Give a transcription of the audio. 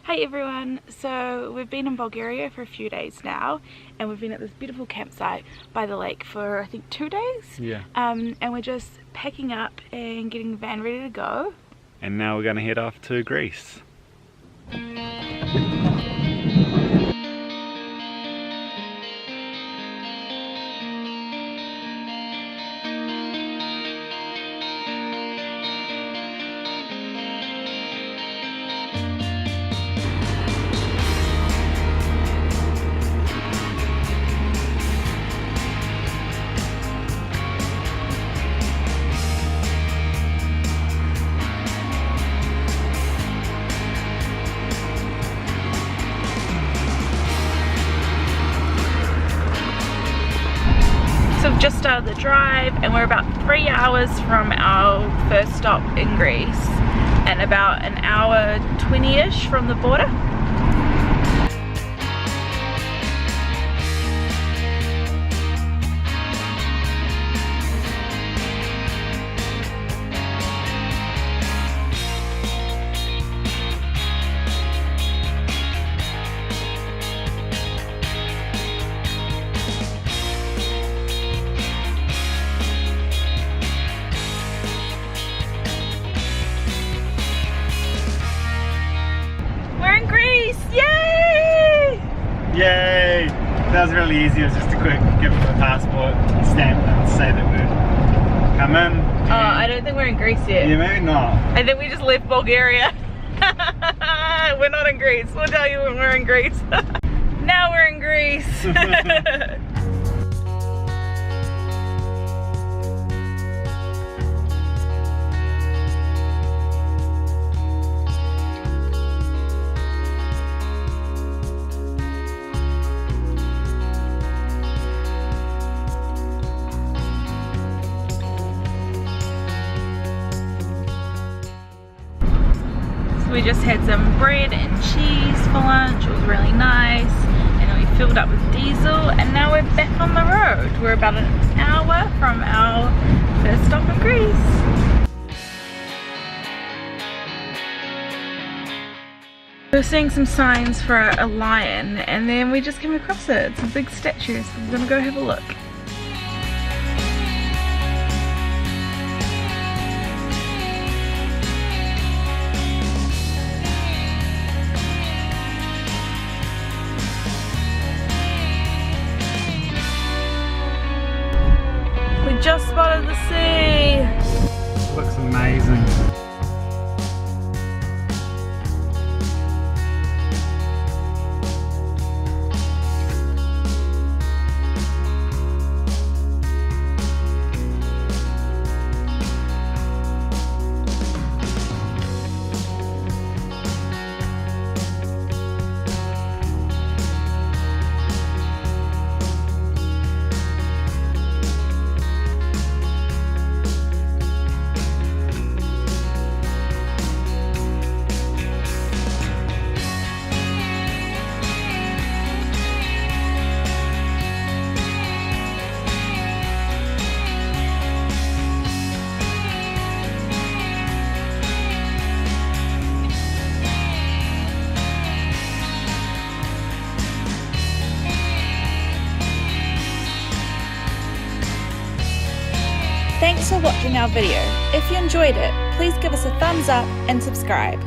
Hi everyone, so we've been in Bulgaria for a few days now and we've been at this beautiful campsite by the lake for I think 2 days. Yeah. And we're just packing up and getting the van ready to go. And now we're going to head off to Greece. So we've just started the drive and we're about 3 hours from our first stop in Greece and about an hour 20-ish from the border. Yay! That was really easy. It was just a quick give them a passport, stamp and say that we'd come in. Oh, I don't think we're in Greece yet. Yeah, maybe not. I think we just left Bulgaria. We're not in Greece. We'll tell you when we're in Greece. Now we're in Greece. We just had some bread and cheese for lunch. It was really nice, and then we filled up with diesel and now we're back on the road. We're about an hour from our first stop in Greece. We're seeing some signs for a lion and then we just came across it. It's a big statue, so we're gonna go have a look. Just spotted the sea. Looks amazing. Thanks for watching our video. If you enjoyed it, please give us a thumbs up and subscribe.